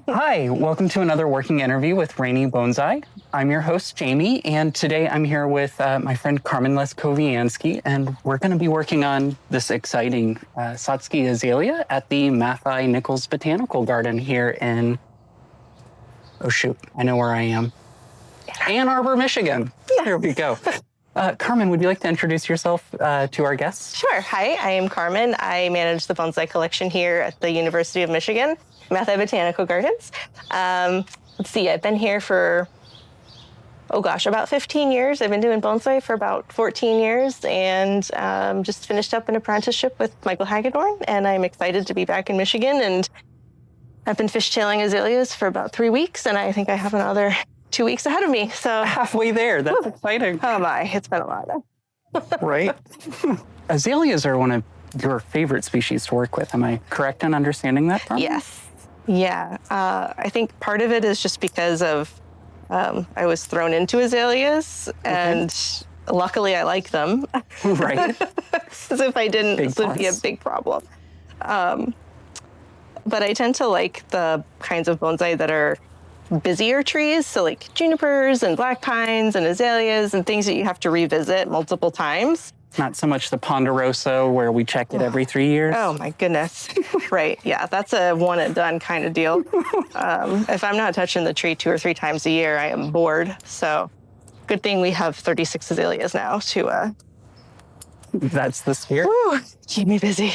Hi, welcome to another working interview with Rainy Bonsai. I'm your host, Jamie, and today I'm here with my friend Carmen Leskoviansky, and we're going to be working on this exciting Satsuki azalea at the Matthaei Botanical Garden here in, oh shoot, I know where I am. Ann Arbor, Michigan. There we go. Carmen, would you like to introduce yourself to our guests? Sure. Hi, I am Carmen. I manage the bonsai collection here at the University of Michigan, Matthaei Botanical Gardens. Let's see, I've been here for, about 15 years. I've been doing bonsai for about 14 years and just finished up an apprenticeship with Michael Hagedorn, and I'm excited to be back in Michigan. And I've been fishtailing azaleas for about 3 weeks, and I think I have another 2 weeks ahead of me. So halfway there. That's exciting. Oh my, it's been a lot. Right? Azaleas are one of your favorite species to work with. Am I correct in understanding that, Carmen? Yes. Yeah. I think part of it is just because of I was thrown into azaleas, and luckily I like them. Right. Because if I didn't, this would be a big problem. But I tend to like the kinds of bonsai that are busier trees, so like junipers and black pines and azaleas and things that you have to revisit multiple times. Not so much the ponderosa where we check it every 3 years. Oh my goodness. Right, yeah, that's a one and done kind of deal. If I'm not touching the tree 2 or 3 times a year, I am bored. So good thing we have 36 azaleas now to... That's the spirit. Woo, keep me busy.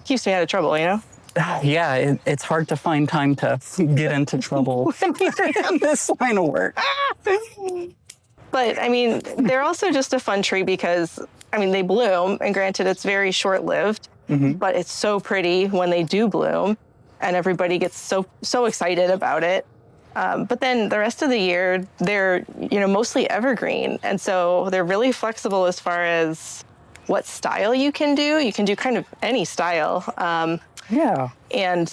Keeps me out of trouble, you know? Yeah, it's hard to find time to get into trouble in this line of work. But I mean, they're also just a fun tree because, I mean, they bloom, and granted, it's very short-lived, but it's so pretty when they do bloom, and everybody gets so excited about it. But then the rest of the year, they're, mostly evergreen, and so they're really flexible as far as what style you can do. You can do kind of any style. Yeah. And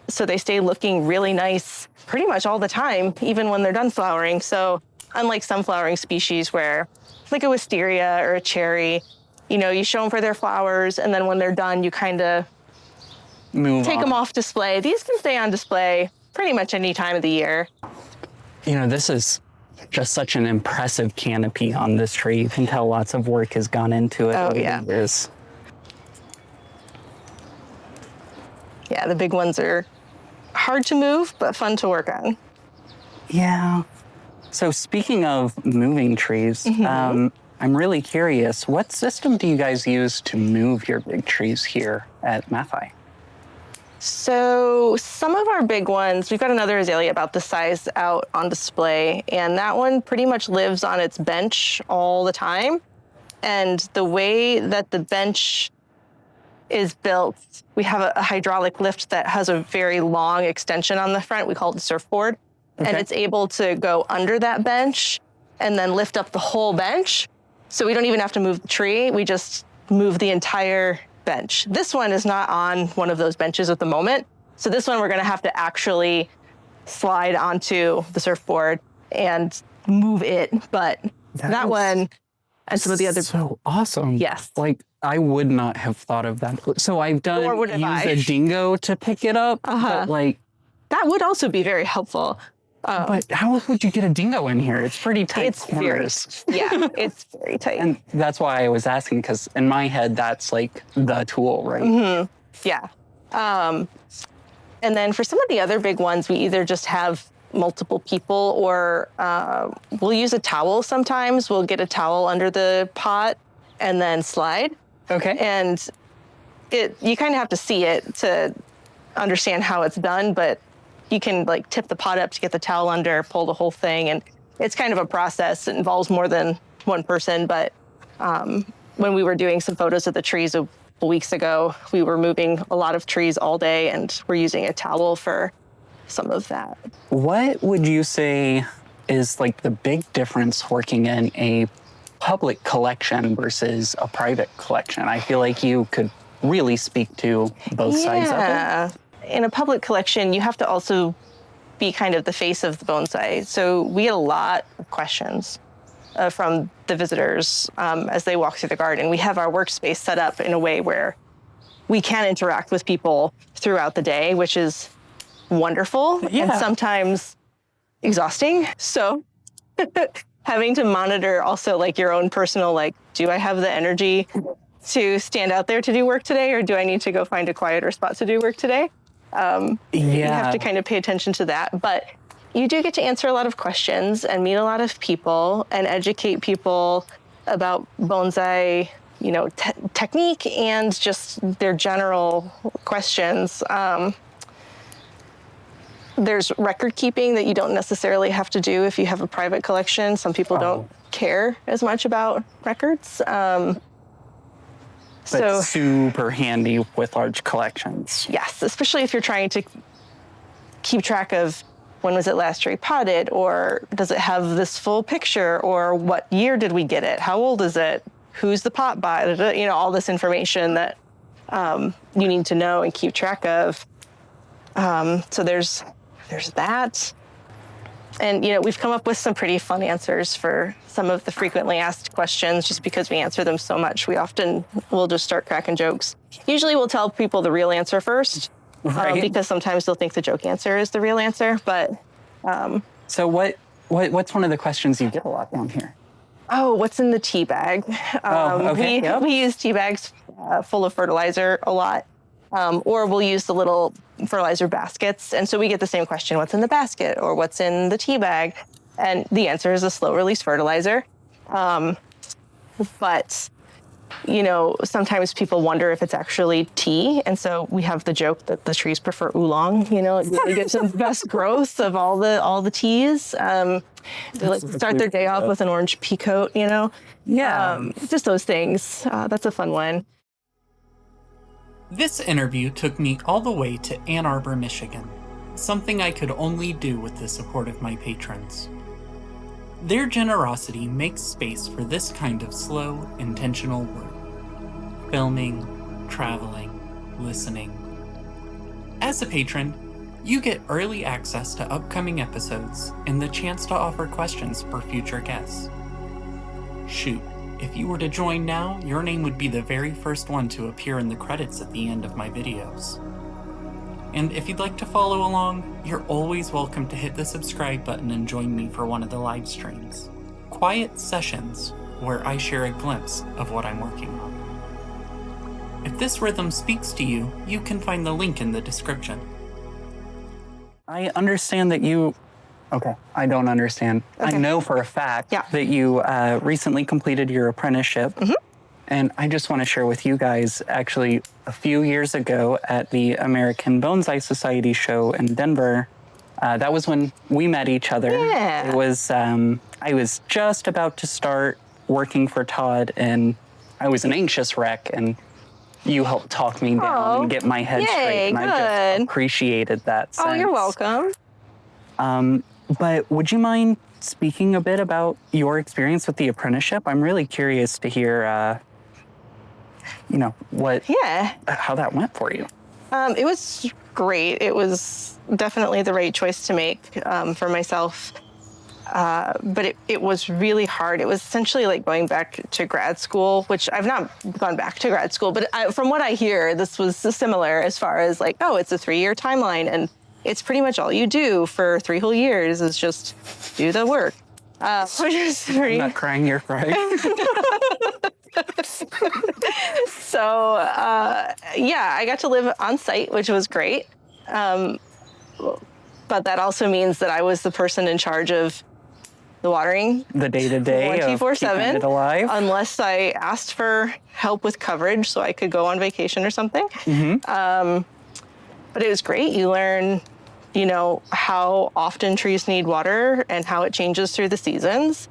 so they stay looking really nice pretty much all the time, even when they're done flowering. So unlike some flowering species where, like a wisteria or a cherry, you show them for their flowers, and then when they're done, you kind of take them off display. These can stay on display pretty much any time of the year. This is just such an impressive canopy on this tree. You can tell lots of work has gone into it. Oh, yeah. Yeah, the big ones are hard to move, but fun to work on. Yeah. So speaking of moving trees, I'm really curious, what system do you guys use to move your big trees here at Matthaei? So some of our big ones, we've got another azalea about this size out on display, and that one pretty much lives on its bench all the time. And the way that the bench is built, we have a hydraulic lift that has a very long extension on the front. We call it the surfboard. And it's able to go under that bench and then lift up the whole bench. So we don't even have to move the tree. We just move the entire bench. This one is not on one of those benches at the moment. So this one we're going to have to actually slide onto the surfboard and move it. But that one and some of the other... So awesome. Yes. Like, I would not have thought of that. So I've used a dingo to pick it up, but like... That would also be very helpful. But how would you get a dingo in here? It's pretty tight corners. It's very tight. And that's why I was asking, because in my head, that's like the tool, right? Yeah. And then for some of the other big ones, we either just have multiple people, or we'll use a towel sometimes. We'll get a towel under the pot and then slide. Okay. And you kind of have to see it to understand how it's done, but you can like tip the pot up to get the towel under, pull the whole thing, and it's kind of a process. It involves more than one person, but when we were doing some photos of the trees a couple weeks ago, we were moving a lot of trees all day, and we're using a towel for some of that. What would you say is like the big difference working in a public collection versus a private collection? I feel like you could really speak to both sides of it. In a public collection, you have to also be kind of the face of the bonsai. So we get a lot of questions from the visitors as they walk through the garden. We have our workspace set up in a way where we can interact with people throughout the day, which is wonderful and sometimes exhausting. So having to monitor also like your own personal, like, do I have the energy to stand out there to do work today, or do I need to go find a quieter spot to do work today? You have to kind of pay attention to that. But you do get to answer a lot of questions and meet a lot of people and educate people about bonsai, technique and just their general questions. There's record keeping that you don't necessarily have to do if you have a private collection. Some people don't care as much about records. But super handy with large collections. Yes, especially if you're trying to keep track of when was it last repotted, or does it have this full picture, or what year did we get it? How old is it? Who's the pot by? All this information that you need to know and keep track of. So there's that. And, we've come up with some pretty fun answers for some of the frequently asked questions just because we answer them so much. We often will just start cracking jokes. Usually we'll tell people the real answer first, because sometimes they'll think the joke answer is the real answer. But so what's one of the questions you get a lot down here? Oh, what's in the tea bag? We use tea bags full of fertilizer a lot. Or we'll use the little fertilizer baskets. And so we get the same question, what's in the basket or what's in the tea bag? And the answer is a slow release fertilizer. But, sometimes people wonder if it's actually tea. And so we have the joke that the trees prefer oolong, it really gives them the best growth of all the teas. They start their day off with an orange pea coat, just those things. That's a fun one. This interview took me all the way to Ann Arbor, Michigan, something I could only do with the support of my patrons. Their generosity makes space for this kind of slow, intentional work. Filming, traveling, listening. As a patron, you get early access to upcoming episodes and the chance to offer questions for future guests. Shoot. If you were to join now, your name would be the very first one to appear in the credits at the end of my videos. And if you'd like to follow along, you're always welcome to hit the subscribe button and join me for one of the live streams. Quiet sessions, where I share a glimpse of what I'm working on. If this rhythm speaks to you, you can find the link in the description. I understand that you... Okay, I don't understand. Okay. I know for a fact that you recently completed your apprenticeship. Mm-hmm. And I just want to share with you guys, actually, a few years ago at the American Bonsai Society show in Denver, that was when we met each other. Yeah. It was, I was just about to start working for Todd, and I was an anxious wreck, and you helped talk me down and get my head straight, and I just appreciated that sense. Oh, you're welcome. But would you mind speaking a bit about your experience with the apprenticeship? I'm really curious to hear, how that went for you. It was great. It was definitely the right choice to make for myself. But it was really hard. It was essentially like going back to grad school, which I've not gone back to grad school, but from what I hear, this was similar as far as like, it's a 3-year timeline, and it's pretty much all you do for 3 whole years is just do the work. Which is pretty... I'm not crying, you're crying. So, I got to live on site, which was great. But that also means that I was the person in charge of the watering. The day-to-day 24/7, keeping it alive. Unless I asked for help with coverage so I could go on vacation or something. Mm-hmm. But it was great. You learn, how often trees need water and how it changes through the seasons,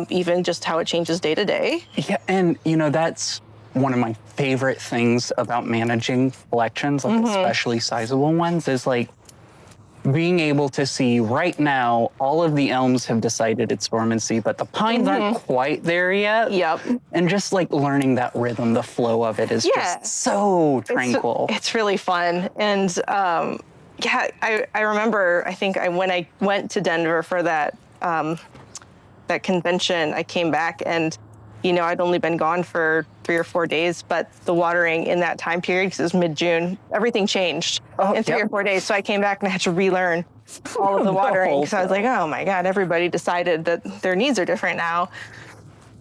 even just how it changes day to day. Yeah, and, that's one of my favorite things about managing collections, like especially sizable ones, is like being able to see right now all of the elms have decided it's dormancy, but the pines aren't quite there yet. Yep. And just like learning that rhythm, the flow of it is just so tranquil. It's really fun. And I remember, I think when I went to Denver for that that convention, I came back and I'd only been gone for 3 or 4 days, but the watering in that time period, because it was mid-June, everything changed in 3 or 4 days. So I came back and I had to relearn all of the watering because I was like, oh my God, everybody decided that their needs are different now.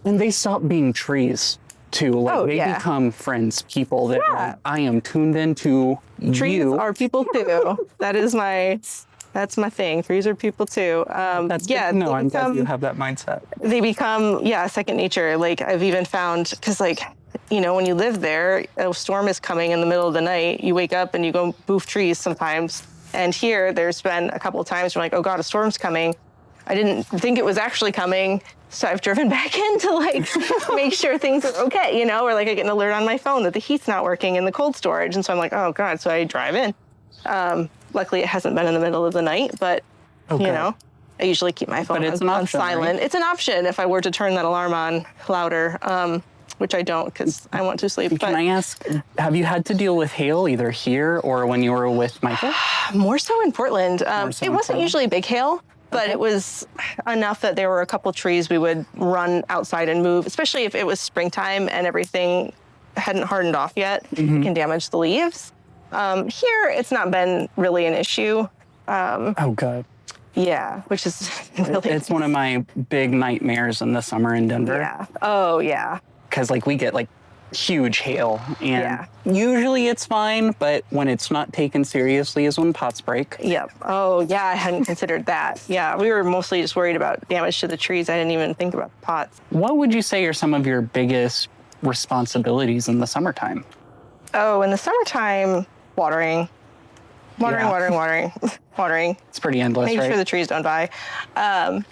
And they stop being trees too. Like they become friends, people that like, I am tuned into. Trees are people too. That's my thing. Trees are people too. That's good. No, I'm glad you have that mindset. They become, second nature. Like I've even found, because when you live there, a storm is coming in the middle of the night. You wake up and you go move trees sometimes. And here, there's been a couple of times where I'm like, oh God, a storm's coming. I didn't think it was actually coming. So I've driven back in to make sure things are okay, or I get an alert on my phone that the heat's not working in the cold storage. And so I'm like, oh God, so I drive in. Luckily it hasn't been in the middle of the night, but I usually keep my phone on silent. Right? It's an option if I were to turn that alarm on louder, which I don't because I want to sleep. Can I ask, have you had to deal with hail either here or when you were with Michael? More so in Portland. It wasn't usually big hail. But it was enough that there were a couple trees we would run outside and move, especially if it was springtime and everything hadn't hardened off yet. It can damage the leaves. Here, it's not been really an issue. Good. Yeah, which is really... It's one of my big nightmares in the summer in Denver. Yeah. Oh, yeah. Because we get huge hail and usually it's fine, but when it's not taken seriously is when pots break. Yep. Oh yeah, I hadn't considered that. Yeah, we were mostly just worried about damage to the trees. I didn't even think about the pots. What would you say are some of your biggest responsibilities in the summertime? Oh, in the summertime, watering. Watering. It's pretty endless, Making right? sure the trees don't die. I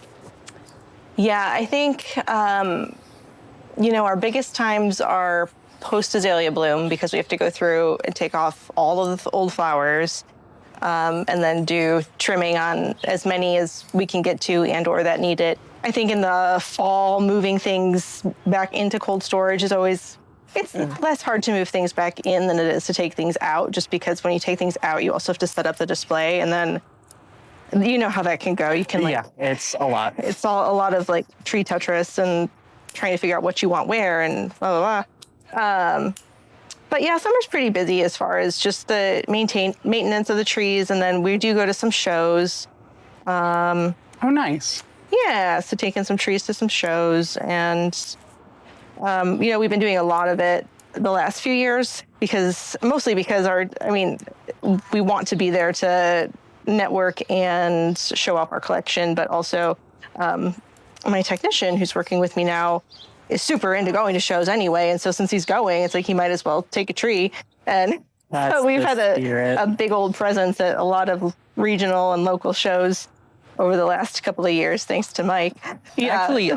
think our biggest times are post-azalea bloom because we have to go through and take off all of the old flowers and then do trimming on as many as we can get to and or that need it. I think in the fall, moving things back into cold storage is always, it's less hard to move things back in than it is to take things out, just because when you take things out, you also have to set up the display and then you know how that can go. You can it's a lot. It's a lot of tree Tetris and trying to figure out what you want where and blah, blah, blah. But yeah, summer's pretty busy as far as just the maintenance of the trees. And then we do go to some shows. Oh, nice. Yeah, so taking some trees to some shows. And, we've been doing a lot of it the last few years mostly because we want to be there to network and show off our collection, but also, my technician who's working with me now is super into going to shows anyway. And so since he's going, it's he might as well take a tree. And so we've had a big old presence at a lot of regional and local shows over the last couple of years, thanks to Mike. Yeah. Actually,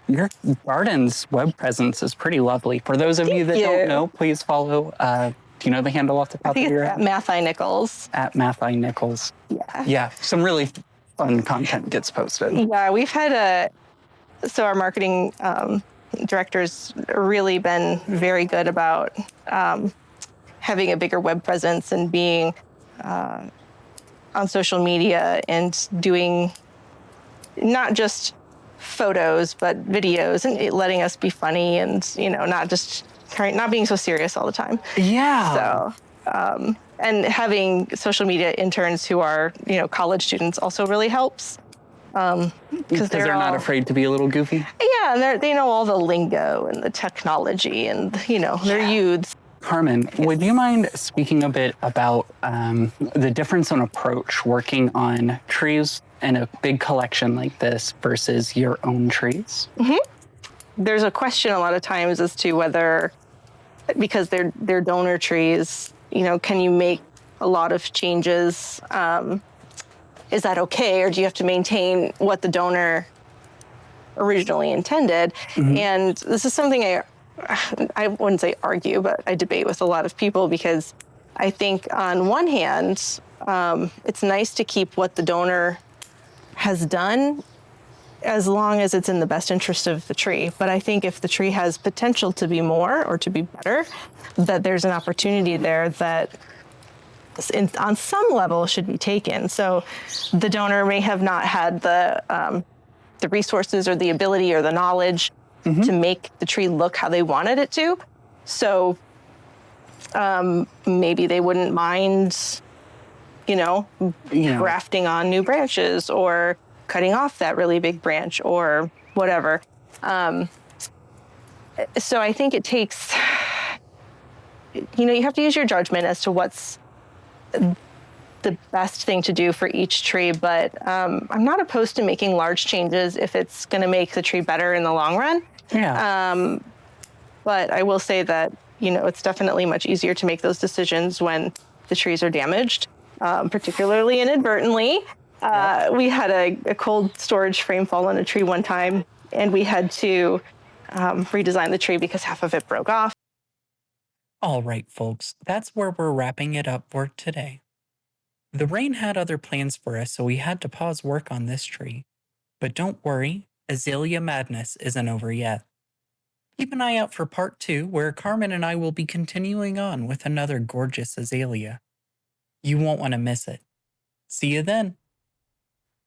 your garden's web presence is pretty lovely. For those of you that don't know, please follow. Do you know the handle off the top of your head? At Matthaei Nichols. At Matthaei Nichols. Yeah. Yeah, some really fun content gets posted. Yeah, we've had our marketing director's really been very good about having a bigger web presence and being on social media and doing not just photos, but videos and letting us be funny and, not being so serious all the time. Yeah. So, and having social media interns who are, college students also really helps. Because they're not afraid to be a little goofy. Yeah, and they know all the lingo and the technology and, they're youths. Carmen, would you mind speaking a bit about the difference in approach working on trees in a big collection like this versus your own trees? Mm-hmm. There's a question a lot of times as to whether, because they're donor trees, can you make a lot of changes? Is that okay? Or do you have to maintain what the donor originally intended? Mm-hmm. And this is something I wouldn't say argue, but I debate with a lot of people because I think on one hand, it's nice to keep what the donor has done as long as it's in the best interest of the tree. But I think if the tree has potential to be more or to be better, that there's an opportunity there that on some level should be taken. So the donor may have not had the resources or the ability or the knowledge to make the tree look how they wanted it to. So maybe they wouldn't mind, grafting on new branches or cutting off that really big branch or whatever. So I think it takes, you have to use your judgment as to what's the best thing to do for each tree, but I'm not opposed to making large changes if it's going to make the tree better in the long run. Yeah. But I will say that, it's definitely much easier to make those decisions when the trees are damaged, particularly inadvertently. We had a cold storage frame fall on a tree one time, and we had to redesign the tree because half of it broke off. All right, folks, that's where we're wrapping it up for today. The rain had other plans for us, so we had to pause work on this tree. But don't worry, Azalea Madness isn't over yet. Keep an eye out for part 2, where Carmen and I will be continuing on with another gorgeous azalea. You won't want to miss it. See you then.